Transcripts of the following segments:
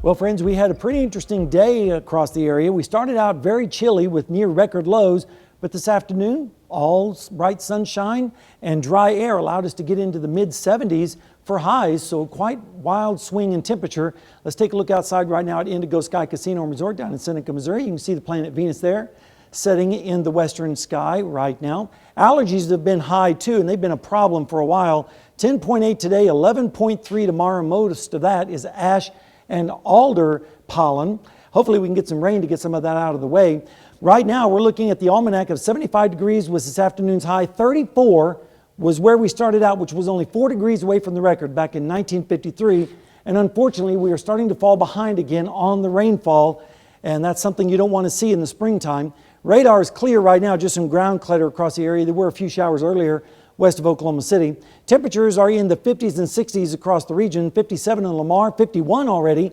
Well, friends, we had a pretty interesting day across the area. We started out very chilly with near record lows, but this afternoon, all bright sunshine and dry air allowed us to get into the mid 70s for highs, so quite wild swing in temperature. Let's take a look outside right now at Indigo Sky Casino and Resort down in Seneca, Missouri. You can see the planet Venus there setting in the western sky right now. Allergies have been high too, and they've been a problem for a while. 10.8 today, 11.3 tomorrow. Most of that is ash and alder pollen. Hopefully we can get some rain to get some of that out of the way. Right now we're looking at the almanac of 75 degrees was this afternoon's high. 34 was where we started out, which was only 4 degrees away from the record back in 1953. And unfortunately we are starting to fall behind again on the rainfall, and that's something you don't want to see in the springtime. Radar is clear right now, just some ground clutter across the area. There were a few showers earlier west of Oklahoma City. Temperatures are in the 50s and 60s across the region, 57 in Lamar, 51 already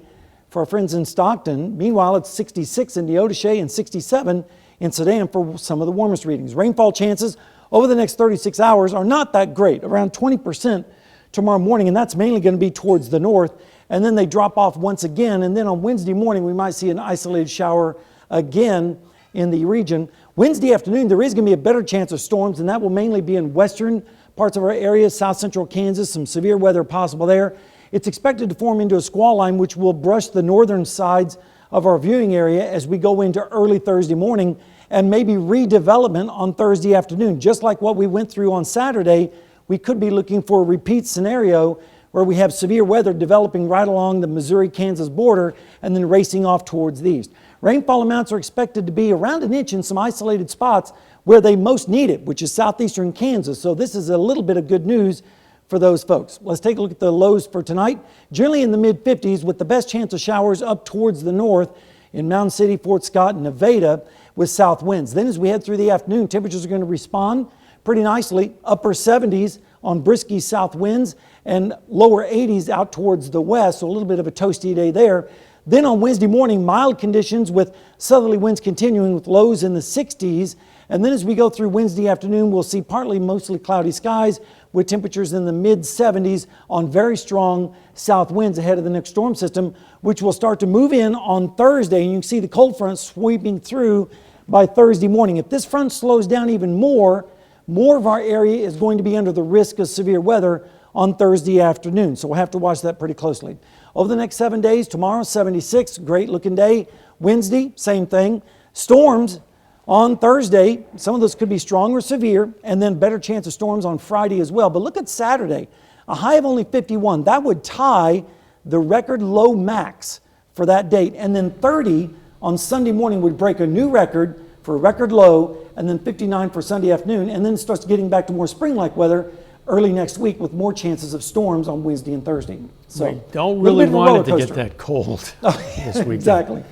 for our friends in Stockton. Meanwhile, it's 66 in Neodesha and 67 in Sedan for some of the warmest readings. Rainfall chances over the next 36 hours are not that great, around 20% tomorrow morning, and that's mainly going to be towards the north. And then they drop off once again, and then on Wednesday morning we might see an isolated shower again in the region. Wednesday afternoon, there is going to be a better chance of storms, and that will mainly be in western parts of our area, south central Kansas, some severe weather possible there. It's expected to form into a squall line, which will brush the northern sides of our viewing area as we go into early Thursday morning, and maybe redevelopment on Thursday afternoon. Just like what we went through on Saturday, we could be looking for a repeat scenario where we have severe weather developing right along the Missouri-Kansas border and then racing off towards the east. Rainfall amounts are expected to be around an inch in some isolated spots where they most need it, which is southeastern Kansas. So this is a little bit of good news for those folks. Let's take a look at the lows for tonight. Generally in the mid 50s with the best chance of showers up towards the north in Mountain City, Fort Scott, and Nevada with south winds. Then as we head through the afternoon, temperatures are going to respond pretty nicely. Upper 70s on brisky south winds and lower 80s out towards the west. So a little bit of a toasty day there. Then on Wednesday morning, mild conditions with southerly winds continuing with lows in the 60s. And then as we go through Wednesday afternoon, we'll see partly mostly cloudy skies with temperatures in the mid 70s on very strong south winds ahead of the next storm system, which will start to move in on Thursday. And you can see the cold front sweeping through by Thursday morning. If this front slows down even more of our area is going to be under the risk of severe weather on Thursday afternoon. So we'll have to watch that pretty closely. Over the next 7 days, tomorrow 76, great looking day. Wednesday, same thing. Storms on Thursday, some of those could be strong or severe, and then better chance of storms on Friday as well. But look at Saturday, a high of only 51. That would tie the record low max for that date. And then 30 on Sunday morning would break a new record for a record low, and then 59 for Sunday afternoon, and then it starts getting back to more spring-like weather early next week with more chances of storms on Wednesday and Thursday. So we don't really want it to get that cold this weekend. Exactly.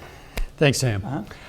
Thanks, Sam.